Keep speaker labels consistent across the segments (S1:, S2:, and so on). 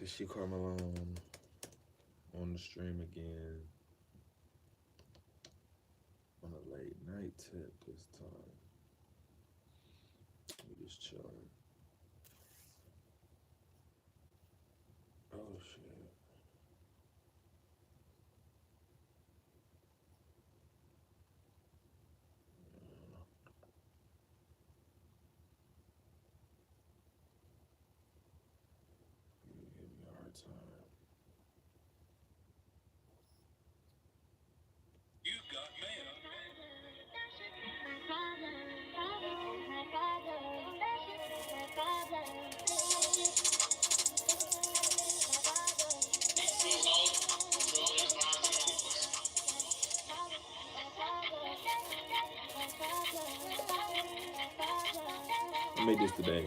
S1: Kushie Karl Malone on the stream again on a late night tip this time. We just chilling. Oh shit. You give me a hard time.
S2: You got mail.
S1: I made this today.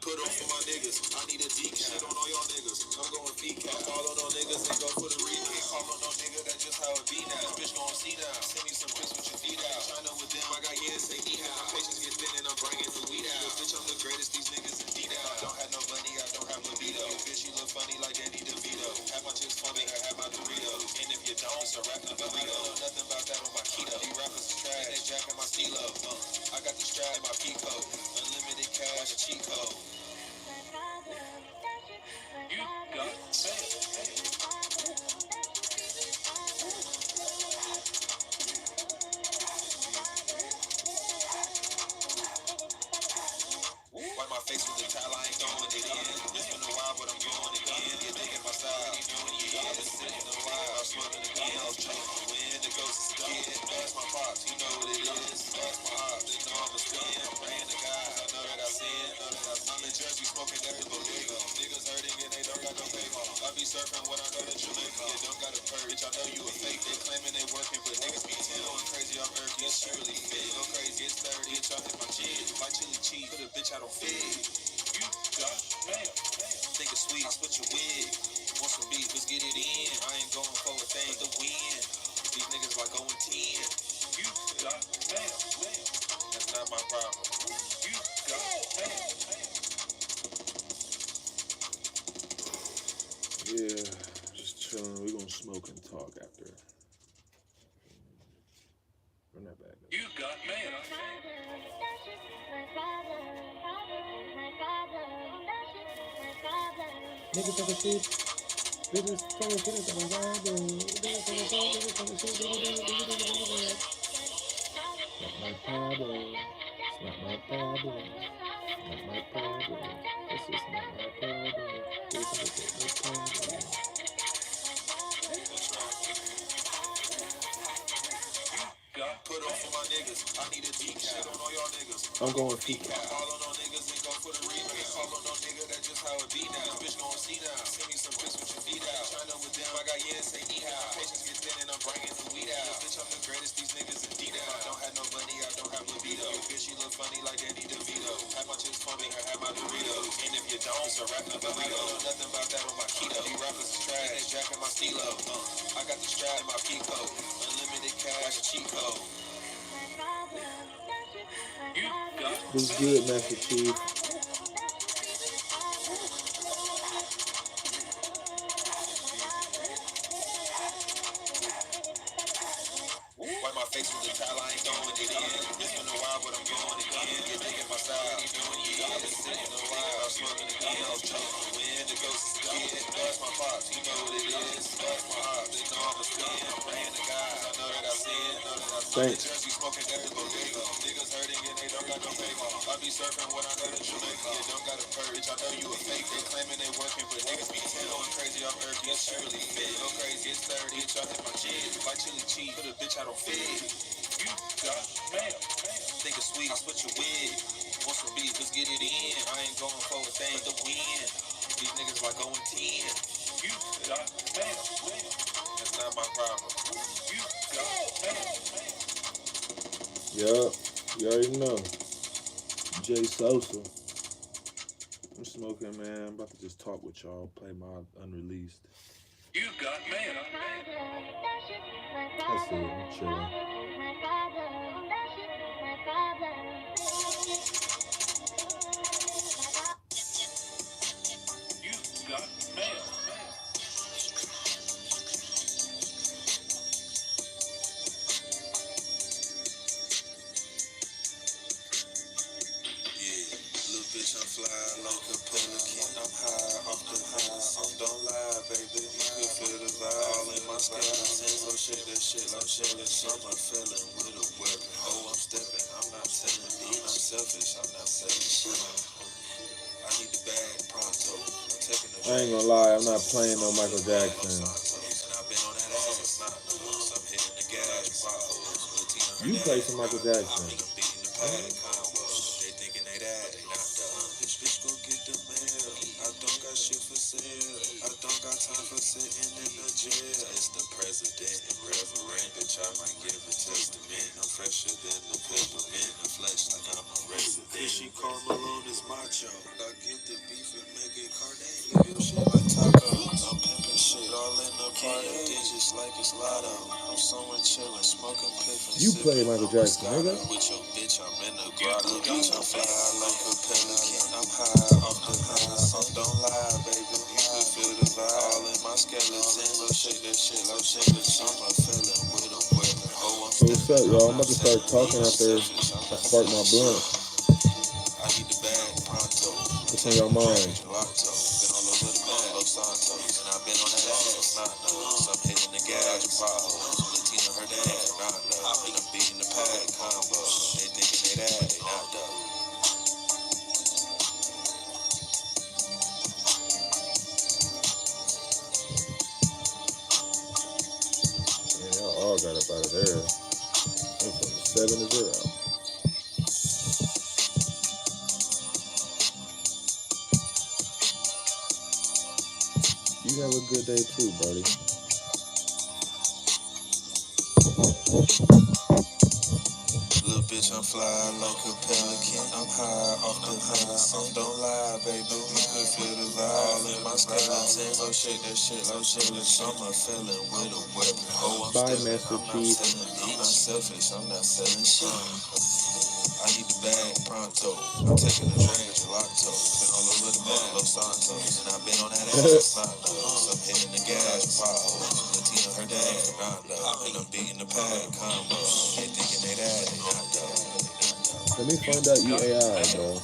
S2: Put on for my niggas. I need a deep shit on all y'all niggas. I'm going feet cap. Call on no niggas and go for the remix. Call on no nigga, that's just how it be now. This bitch gon' see now. Send me some pics with your feet out. China with them, I got years, say need how. My patience get thin and I'm bringing the weed out. Bitch, I'm the greatest, these niggas indeed out. I don't have no money, I don't have libido. Bitch, you look funny like Danny DeVito. Have my chips for me, I have my Doritos. And if you don't, it's a rap number. I don't know nothing about that on my keto. These rappers is trash, they jacking my stilo. I got the strap in my Pico. Unlimited cash, like a cheat code. You got wipe my face with the towel, I ain't throwing it in. It's been a while, but I'm going again. You thinking my style, you doing it, yeah. I've been sitting a while, I'm smoking again. I'm trying to win, the ghost is a kid. That's my pops, you know what it is. That's my ops, they know I'm a spin. I'm praying to God, I know that I sin. I'm in Jersey smoking every bodega. Niggas hurting and they don't got no paper. I be surfing when I go to Jamaica. You don't got a purge, I know you a fake. They claiming they working, but niggas be going crazy. I'm earthy, yes, she really fit. Go crazy, it's 30, it's y'all hit my chin. My chili cheese, put a bitch out on feed. You got mail. Think it's sweet, split your wig. Want some beef, let's get it in. I ain't going for a thing, the win. These niggas like 0 and 10. You got mail. That's not my problem. You got mail.
S1: Yeah, just chilling. We gonna smoke and talk after. Run that back.
S2: You got mail.
S1: Niggas talking shit. Niggas talking shit. Niggas talking shit. Not my problem. It's not my problem. Not my problem. This is not my problem. This is not my problem.
S2: Put on for my niggas. I need a deep shit on all y'all niggas.
S1: I'm going feet.
S2: Call on no niggas and go for the remix. Call on no nigga, that's just how it be now. This bitch gon' see now. Send me some pics with your feet out. China with them, I got years, say need how. My patience get thin and I'm bringing the weed out. Bitch, I'm the greatest, these niggas indeed out. I don't have no money, I don't have libido. Bitch, you look funny like Danny DeVito. Have my chips for me, I have my Doritos. And if you don't, it's a rap number. I don't know nothing about that on my keto. These rappers is trash, they jacking my stilo. I got the strap in my Pico. Unlimited cash, like a cheat code. You got
S1: What's good, Master Chief?
S2: wipe my face with the towel, I ain't throwing it in. It's been a while, but I'm going again. You thinking my style, you doing it, yeah. I've been sitting a while, I'm smoking again. I'm trying to win, the ghost is a kid. That's my pops, you know what it is. That's my ops, they know I'm a spin. I'm praying to God, I know that I sin. I'm in Jersey smoking every bodega. Niggas hurting and they don't got no paper. I be surfing when I go to Jamaica. You don't got a purge, I know you a fake. They claiming they working, but niggas be going crazy. I'm earthy, yes, she really fit. Go crazy, it's 30, it's y'all hit my chin. My chili cheese, put a bitch out on feed. You got mail. Think it's sweet, split your wig. Want some beef, let's get it in. I ain't going for a thing, but the win. These niggas like 0 and 10. You got mail. That's not my problem. You got mail.
S1: Yup, you already know. Jay Sosa. I'm smoking, man. I'm about to just talk with y'all. Play my unreleased.
S2: You got mail.
S1: That's it. I'm chilling.
S2: bitch, I'm fly like a pelican. I'm high off the medicine. Don't lie, baby, you can feel the vibe. All in my skeletons, so shake that shit like gelatin. I'm a felon with a weapon. Oh, I'm stepping, I'm not telling. I'm not selfish, I'm not selling shit. I need the bag pronto. I'm taking the
S1: I ain't
S2: drag
S1: gonna
S2: to
S1: lie, I'm
S2: Lotto.
S1: not playing no Michael
S2: Los
S1: Jackson.
S2: Santos. And I've been on that ass, not nose. I'm hitting the gas, potholes. Latina, her
S1: You play
S2: dad,
S1: some Michael
S2: rock low.
S1: Jackson.
S2: And I'm beating the pad combo. They thinking they that, they not dumb. Bitch, go get the mail. I don't got shit for sale. I don't got time for sitting in the jail. It's the president and reverend. Bitch, I might give a testament. I'm fresher than the peppermint. The flesh like I'm a resident. Kushie Karl Malone is macho. I get the beef and make it carne. Flip your shit like tacos. I'm pimping shit all in the party. Digits like it's lotto. I'm somewhere chillin', smoking piff and
S1: You play
S2: sipping
S1: Michael
S2: on
S1: Jackson,
S2: Moscato.
S1: nigga.
S2: With your bitch, I'm in the grotto. Bitch, I'm fly like a pelican. I'm high off the medicine. Don't lie, baby. You can feel the vibe. All in my skeleton. So shake that shit like gelatin. I'm a felon with a weapon. Oh, I'm
S1: So what's up,
S2: stepping. I'm
S1: y'all? I'm
S2: not
S1: about to start
S2: telling.
S1: talking
S2: I'm
S1: after
S2: selfish. I'm
S1: I
S2: not
S1: spark my
S2: selling
S1: blunt.
S2: shit. I need the bag pronto. I'm
S1: What's on
S2: taking
S1: your
S2: the drag
S1: mind?
S2: gelato. Been all over the map, Los Santos. And I've been on that ass, not nose. I'm hitting the gas, potholes. Latina, her dad, not low. And I'm beating the pad combo. They thinking they that, they not though.
S1: Man, y'all all got up out of there. It was from 7-0. You have a good day too, buddy.
S2: Little bitch, I'm fly like a pelican. I'm high off the medicine. Don't lie, baby. You can feel the vibe. All in my skeleton. So shake that shit like gelatin. I'm a felon with a weapon. Oh, I'm
S1: Bye,
S2: stepping.
S1: Master
S2: I'm not
S1: Chief.
S2: telling. I'm not selfish. I'm not selling shit. I need the bag pronto. I'm taking the drag gelato. Been all over the map, Los Santos. And I've been on that ass, not nose. I'm hitting the gas, potholes. Latina, her dad, not low. And I'm beating the pad combo. They thinking they that, they not though.
S1: Let me find out you AI, bro.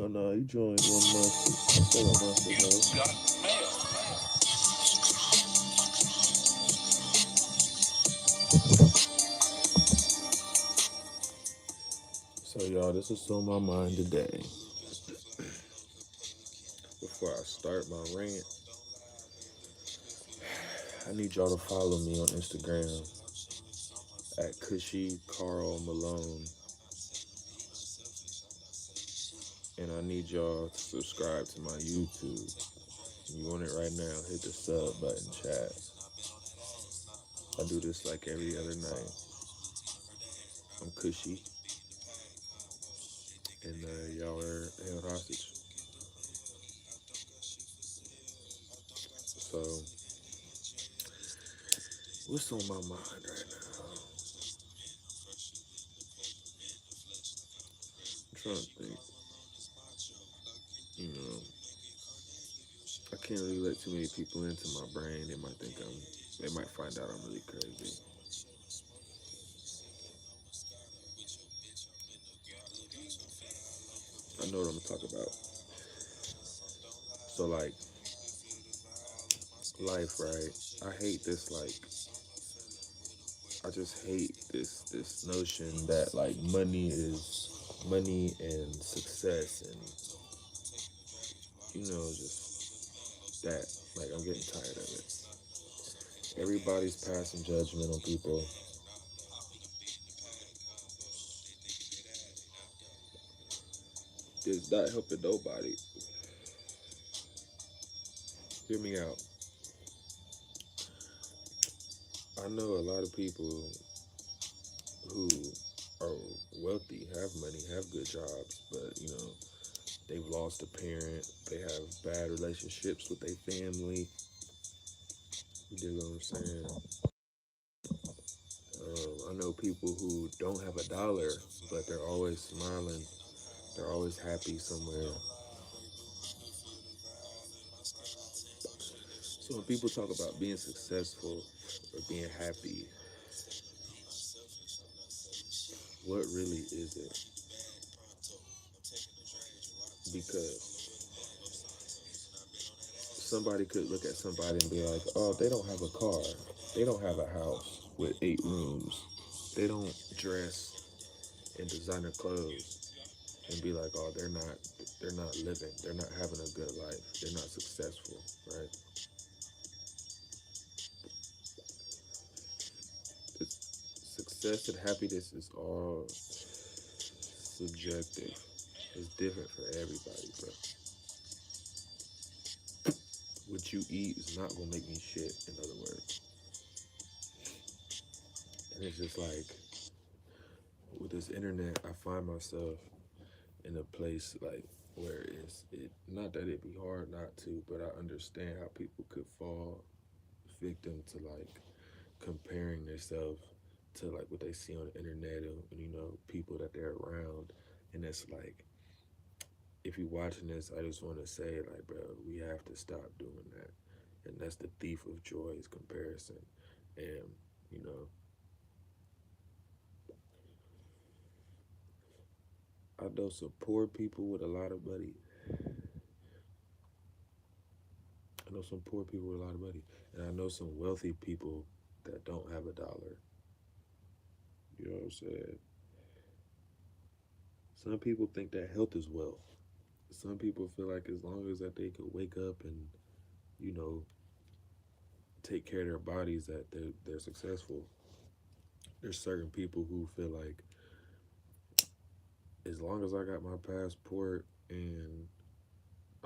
S1: No, you joined 1 month. I said a month ago. So y'all, this is on my mind today. Before I start my rant, I need y'all to follow me on Instagram at Kushie Karl Malone. And I need y'all to subscribe to my YouTube. You want it right now, hit the sub button, chat. I do this like every other night. I'm Kushie, and y'all are held hostage. So, what's on my mind right now? I'm trying to think. You know, I can't really let too many people into my brain. They might think I'm. They might find out I'm really crazy. I know what I'm gonna talk about. So, like, life, right? I hate this. Like, I just hate this notion that like money and success and just that. Like, I'm getting tired of it. Everybody's passing judgment on people. It's not helping nobody. Hear me out. I know a lot of people who are wealthy, have money, have good jobs, but they've lost a parent. They have bad relationships with their family. You dig what I'm saying? I know people who don't have a dollar, but they're always smiling. They're always happy somewhere. So when people talk about being successful or being happy, what really is it? Because somebody could look at somebody and be like, oh, they don't have a car. They don't have a house with 8 rooms. They don't dress in designer clothes and be like, oh, they're not living. They're not having a good life. They're not successful, right? Success and happiness is all subjective. It's different for everybody, bro. What you eat is not gonna make me shit, in other words. And it's just like with this internet, I find myself in a place like where it not that it be hard not to, but I understand how people could fall victim to like comparing themselves to like what they see on the internet and people that they're around, and it's like if you're watching this, I just want to say like, bro, we have to stop doing that, and that's the thief of joy is comparison, and you know I know some poor people with a lot of money. I know some poor people with a lot of money, and I know some wealthy people that don't have a dollar. You know what I'm saying? Some people think that health is wealth. Some people feel like as long as that they could wake up and you know take care of their bodies, that they're successful. There's certain people who feel like as long as I got my passport and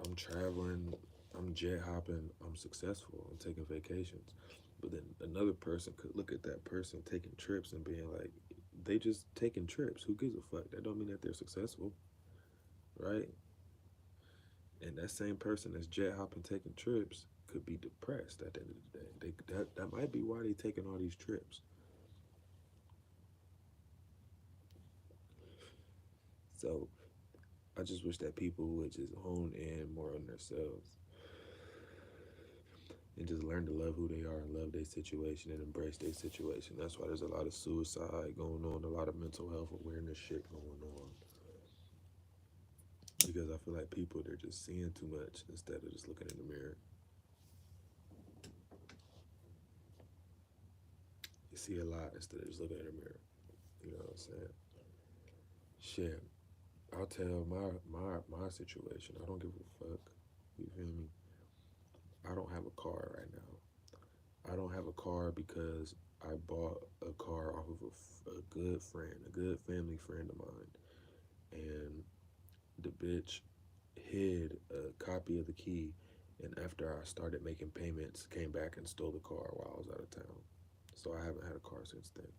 S1: I'm traveling, I'm jet hopping, I'm successful, I'm taking vacations. But then another person could look at that person taking trips and being like, they just taking trips. Who gives a fuck? That don't mean that they're successful, right? And that same person that's jet hopping taking trips could be depressed at the end of the day. That might be why they taking all these trips. So I just wish that people would just hone in more on themselves and just learn to love who they are and love their situation and embrace their situation. That's why there's a lot of suicide going on, a lot of mental health awareness shit going on. Because I feel like people, they're just seeing too much instead of just looking in the mirror. You see a lot instead of just looking in the mirror. You know what I'm saying? Shit. I'll tell my situation. I don't give a fuck. You feel me? I don't have a car right now. I don't have a car because I bought a car off of a good friend, a good family friend of mine. And the bitch hid a copy of the key. And after I started making payments, came back and stole the car while I was out of town. So I haven't had a car since then.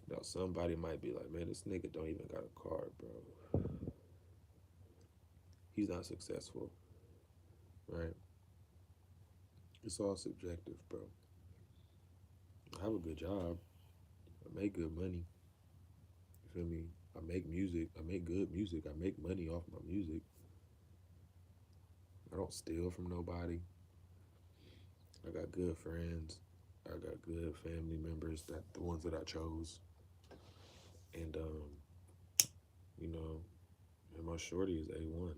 S1: Now somebody might be like, man, this nigga don't even got a car, bro. He's not successful, right? It's all subjective, bro. I have a good job. I make good money. You feel me? I make music. I make good music. I make money off my music. I don't steal from nobody. I got good friends. I got good family members, that the ones that I chose. And you know, and my shorty is A1.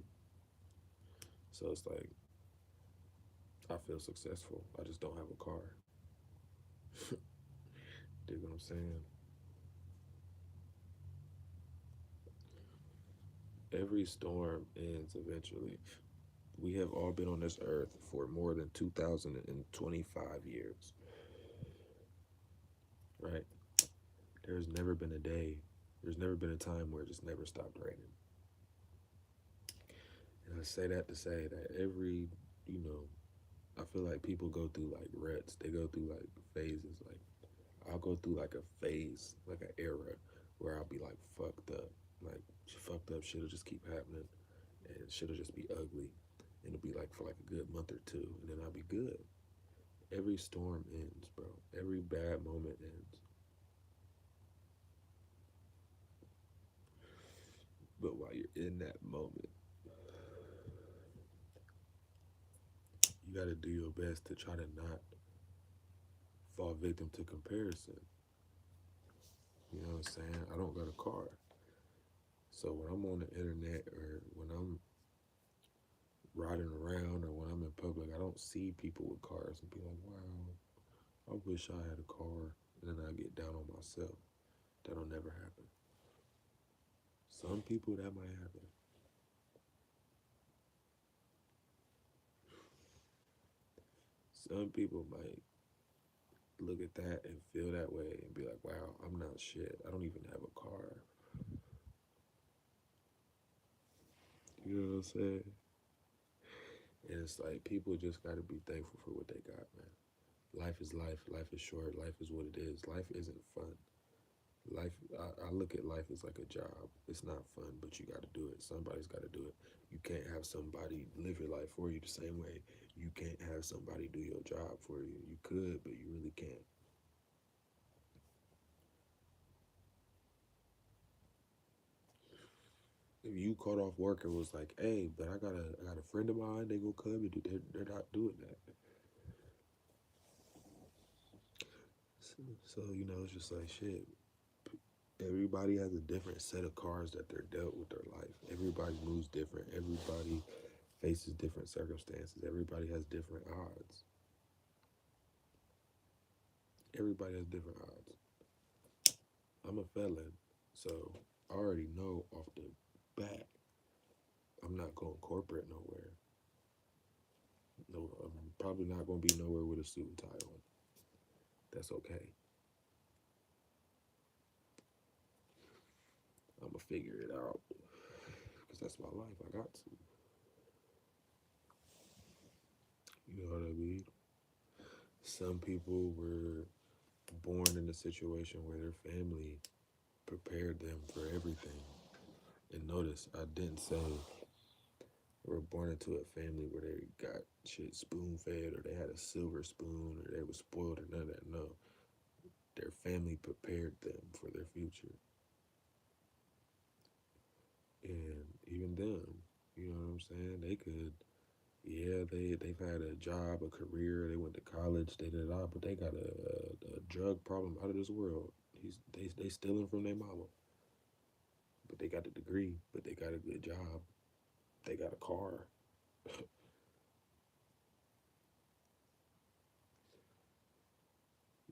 S1: So it's like I feel successful. I just don't have a car. Dig what I'm saying? Every storm ends eventually. We have all been on this earth for more than 2,025 years, right? There's never been a day, there's never been a time where it just never stopped raining. And I say that to say that you know, I feel like people go through like ruts. They go through like phases. Like I'll go through like a phase, like an era where I'll be like fucked up. Like fucked up shit'll just keep happening and shit'll just be ugly. And it'll be like for like a good month or two and then I'll be good. Every storm ends, bro. Every bad moment ends. But while you're in that moment, you got to do your best to try to not fall victim to comparison. You know what I'm saying? I don't got a car. So when I'm on the internet or when I'm riding around or when I'm in public, I don't see people with cars and be like, wow, I wish I had a car. And then I get down on myself. That'll never happen. Some people that might happen. Some people might look at that and feel that way and be like, wow, I'm not shit. I don't even have a car. You know what I'm saying? And it's like people just got to be thankful for what they got, man. Life is life. Life is short. Life is what it is. Life isn't fun. Life, I look at life as like a job. It's not fun, but you got to do it. Somebody's got to do it. You can't have somebody live your life for you the same way you can't have somebody do your job for you. You could, but you really can't. If you caught off work and was like, "Hey, but I got a friend of mine. They go come and do." They're not doing that. So you know, it's just like shit. Everybody has a different set of cards that they're dealt with their life. Everybody moves different. Everybody faces different circumstances. Everybody has different odds. Everybody has different odds. I'm a felon, so I already know off the bat I'm not going corporate nowhere. No, I'm probably not going to be nowhere with a suit and tie on. That's okay. I'm gonna figure it out because that's my life. I got to. You know what I mean? Some people were born in a situation where their family prepared them for everything. And notice, I didn't say they were born into a family where they got shit spoon fed or they had a silver spoon or they were spoiled or none of that. No, their family prepared them for their future. And even them, you know what I'm saying? They could, yeah, they've had a job, a career, they went to college, they did it all, but they got a drug problem out of this world. They stealing from their mama, but they got a degree, but they got a good job, they got a car.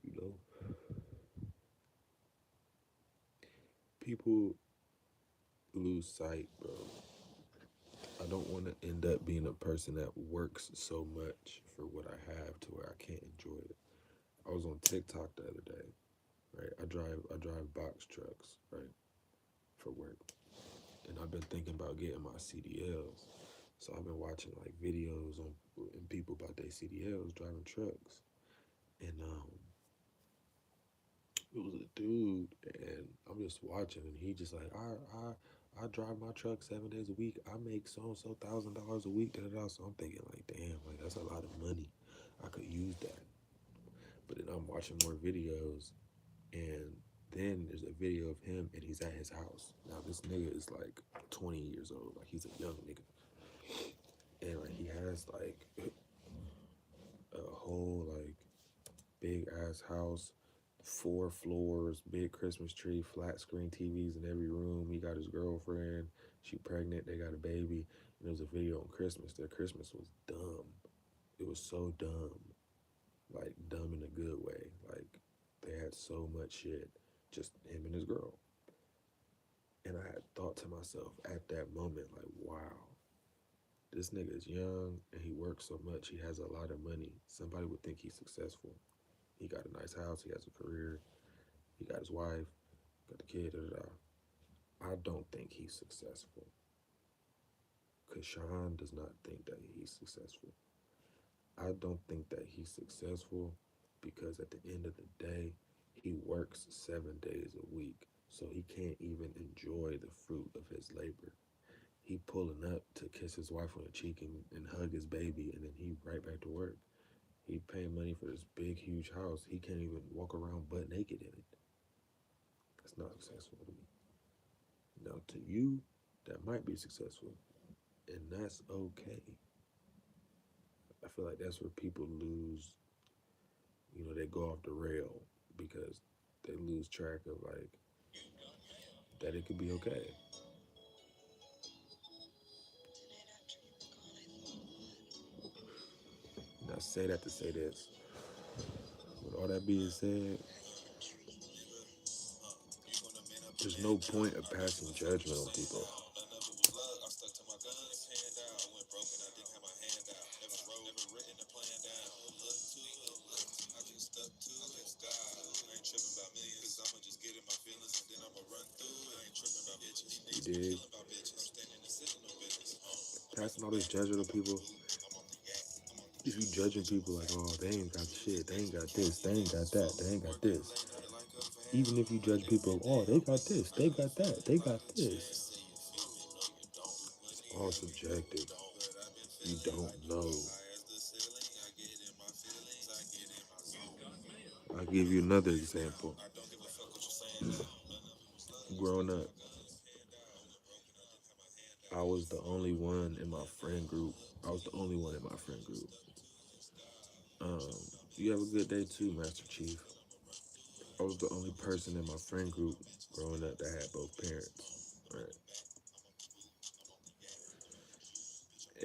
S1: You know, people lose sight, bro. I don't want to end up being a person that works so much for what I have to where I can't enjoy it. I was on TikTok the other day, right? I drive box trucks, right, for work. And I've been thinking about getting my CDLs. So I've been watching like videos on and people about their CDLs driving trucks. And it was a dude and I'm just watching and he just like I drive my truck 7 days a week. I make so and so $1,000 a week. Da, da, da. So I'm thinking like, damn, like that's a lot of money. I could use that. But then I'm watching more videos and then there's a video of him and he's at his house. Now this nigga is like 20 years old. Like he's a young nigga. And like he has like a whole like big ass house, 4 floors, big Christmas tree, flat screen TVs in every room. He got his girlfriend, she pregnant, they got a baby. And there was a video on Christmas. Their Christmas was dumb. It was so dumb. Like dumb in a good way. Like they had so much shit. Just him and his girl. And I had thought to myself at that moment, like, wow, this nigga is young and he works so much. He has a lot of money. Somebody would think he's successful. He got a nice house. He has a career. He got his wife. Got the kid. Da, da, da. I don't think he's successful. Cause Sean does not think that he's successful. I don't think that he's successful because at the end of the day, he works 7 days a week. So he can't even enjoy the fruit of his labor. He pulling up to kiss his wife on the cheek and hug his baby, and then he right back to work. He paying money for this big, huge house. He can't even walk around butt naked in it. That's not successful to me. Now, to you, that might be successful, and that's okay. I feel like that's where people lose, they go off the rail because they lose track of like that it could be okay. And I say that to say this. With all that being said, there's no point of passing judgment on people. You dig? Passing all this judgment on people. If you judging people like, oh, they ain't got shit, they ain't got this, they ain't got that, they ain't got this. Even if you judge people, oh, they got this, they got that, they got this. It's all subjective. You don't know. I'll give you another example. Growing up, I was the only one in my friend group. I was the only one in my friend group. Um, you have a good day too, Master Chief. I was the only person in my friend group growing up that had both parents. Right.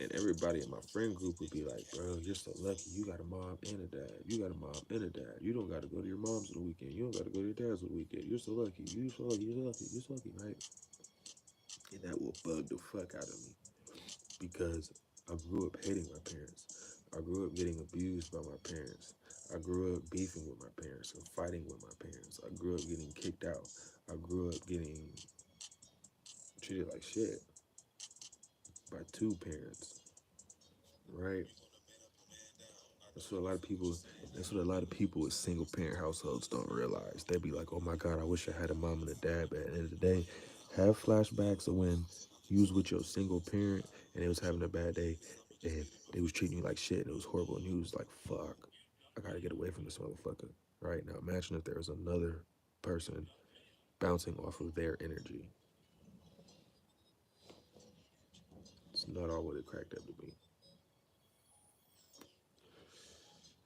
S1: And everybody in my friend group would be like, bro, you're so lucky. You got a mom and a dad. You got a mom and a dad. You don't got to go to your mom's on the weekend. You don't got to go to your dad's on the weekend. You're so lucky. You're so lucky. You're so lucky. You're so lucky, right? And that will bug the fuck out of me because I grew up hating my parents. I grew up getting abused by my parents. I grew up beefing with my parents and fighting with my parents. I grew up getting kicked out. I grew up getting treated like shit by two parents, right? That's what a lot of people. That's what a lot of people with single parent households don't realize. They be like, "Oh my God, I wish I had a mom and a dad." But at the end of the day, have flashbacks of when you was with your single parent and they was having a bad day, and they was treating you like shit and it was horrible, and you was like, "Fuck, I gotta get away from this motherfucker." Right now, imagine if there was another person bouncing off of their energy. It's not all what it cracked up to be.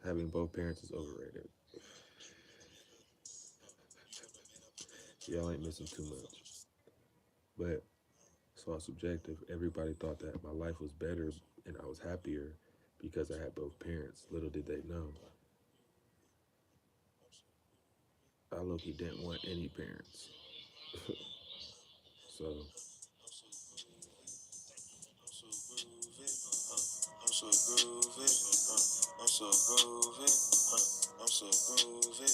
S1: Having both parents is overrated. Y'all ain't missing too much, but it's all subjective. Everybody thought that my life was better and I was happier because I had both parents. Little did they know, I low-key didn't want any parents. So,
S2: I'm so groovy, I'm so groovy, I'm so groovy,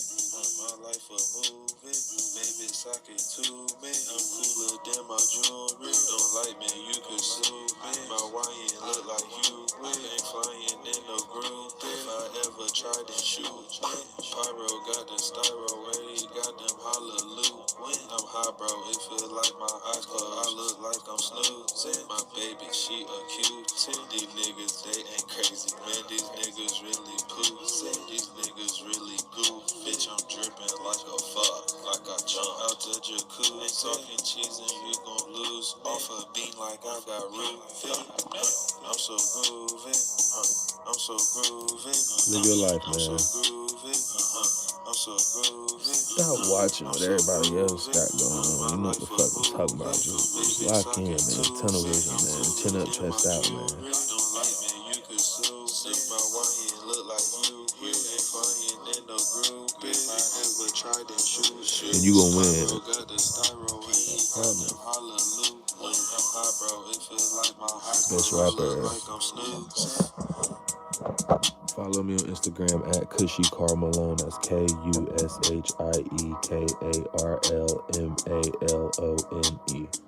S2: my life a movie, baby sock it to me, I'm cooler than my jewelry, don't like me, you can sue me, my wine look like you, ain't flying in no groove, if I ever try to shoot me, pyro got the styro ready, got them hallelujah, when I'm high bro, it feel like my eyes closed, I look like I'm snoozing, my baby, she a cute, these niggas, they ain't crazy, man, these niggas really pussy, these niggas really goof, bitch, I'm dripping like a fuck, like I jump out the jacuzzi, ain't talking cheese and you gon' lose, off a beat like I got root, I'm so groovy, I'm so groovy,
S1: live your life,
S2: I'm so
S1: man.
S2: groovy, I'm so groovy.
S1: Stop watching what everybody else got going on. You know what the fuck I'm talking about. Just lock in, man. Tunnel vision, man. Chin up, chest out, man. And you gonna win. Best rapper. Follow me on Instagram at Kushie Karl Malone. That's KUSHIE KARLMALONE.